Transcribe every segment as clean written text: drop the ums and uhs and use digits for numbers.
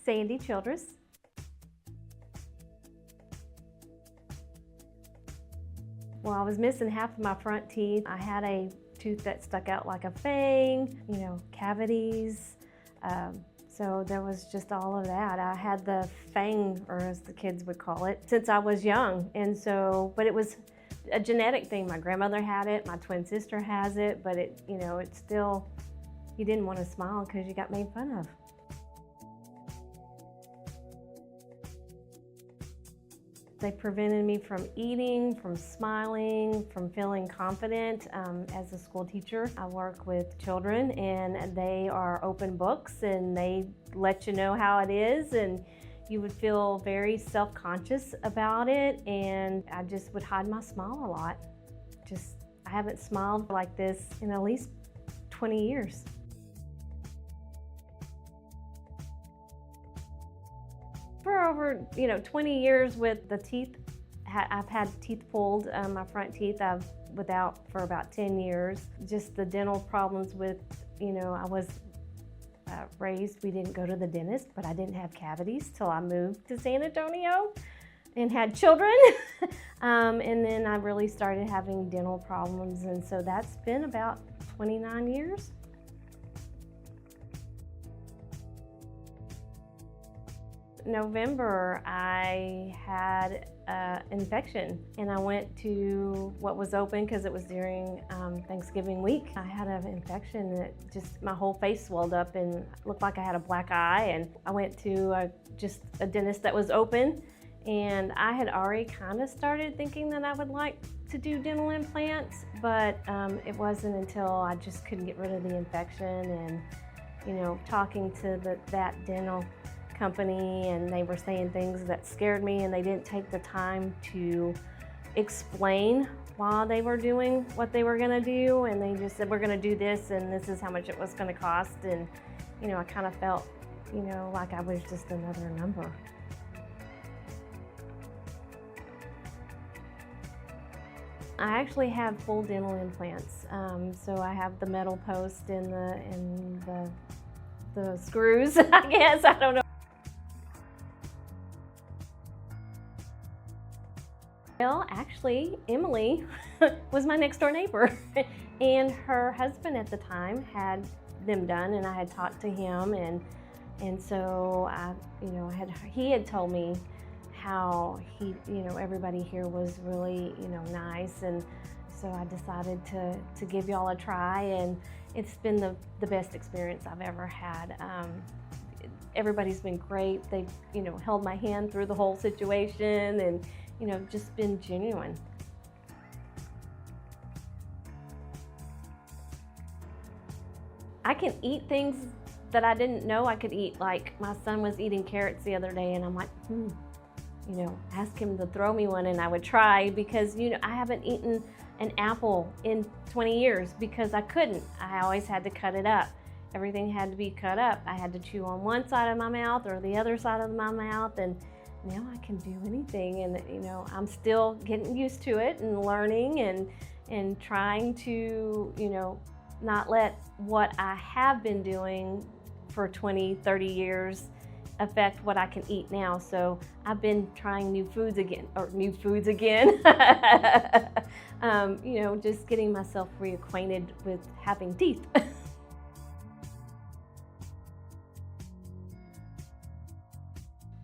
Sandy Childress. Well, I was missing half of my front teeth. I had a tooth that stuck out like a fang, cavities. So there was just all of that. I had the fang, or as the kids would call it, since I was young. But it was a genetic thing. My grandmother had it, my twin sister has it, but it's still, you didn't want to smile because you got made fun of. They prevented me from eating, from smiling, from feeling confident. As a school teacher, I work with children and they are open books and they let you know how it is, and you would feel very self-conscious about it, and I just would hide my smile a lot. I haven't smiled like this in at least 20 years. For over 20 years with the teeth, I've had teeth pulled, my front teeth I've without for about 10 years. Just the dental problems with, I was raised, we didn't go to the dentist, but I didn't have cavities till I moved to San Antonio and had children. And then I really started having dental problems, and so that's been about 29 years. November, I had an infection, and I went to what was open because it was during Thanksgiving week. I had an infection that my whole face swelled up and looked like I had a black eye, and I went to just a dentist that was open, and I had already kind of started thinking that I would like to do dental implants, but it wasn't until I just couldn't get rid of the infection, and talking to that dental company, and they were saying things that scared me, and they didn't take the time to explain why they were doing what they were going to do, and they just said, we're going to do this and this is how much it was going to cost, and I kind of felt like I was just another number. I actually have full dental implants, so I have the metal post and the screws, I guess, I don't know. Well, actually, Emily was my next door neighbor, and her husband at the time had them done, and I had talked to him, and so he had told me how everybody here was really nice, and so I decided to give y'all a try, and it's been the best experience I've ever had. Everybody's been great. They've held my hand through the whole situation, and just been genuine. I can eat things that I didn't know I could eat. Like my son was eating carrots the other day, and I'm like, ask him to throw me one, and I would try, because I haven't eaten an apple in 20 years because I couldn't. I always had to cut it up. Everything had to be cut up. I had to chew on one side of my mouth or the other side of my mouth, and now I can do anything, and I'm still getting used to it and learning and trying to not let what I have been doing for 20, 30 years affect what I can eat now. So I've been trying new foods again, just getting myself reacquainted with having teeth.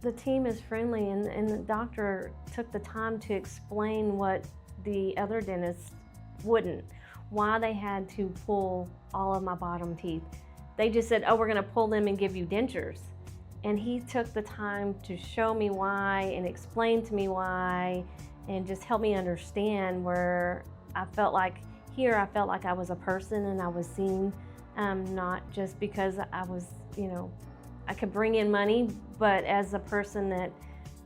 The team is friendly, and the doctor took the time to explain what the other dentists wouldn't, why they had to pull all of my bottom teeth. They just said, oh, we're going to pull them and give you dentures. And he took the time to show me why and explain to me why, and just help me understand where I felt like I was a person and I was seen, not just because I was, I could bring in money, but as a person that,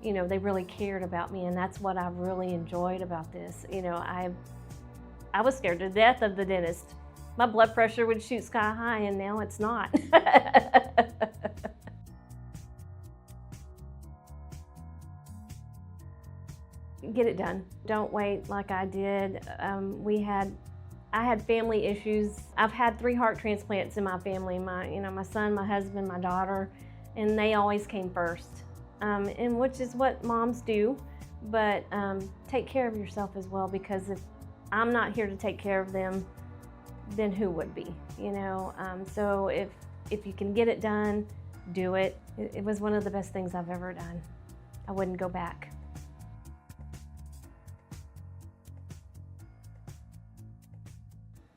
they really cared about me, and that's what I've really enjoyed about this. I was scared to death of the dentist. My blood pressure would shoot sky high, and now it's not. Get it done. Don't wait like I did. I had family issues. I've had 3 heart transplants in my family. My son, my husband, my daughter, and they always came first, and which is what moms do. But take care of yourself as well, because if I'm not here to take care of them, then who would be, you know? So if you can get it done, do it. It was one of the best things I've ever done. I wouldn't go back.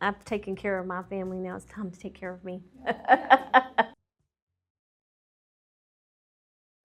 I've taken care of my family, now it's time to take care of me.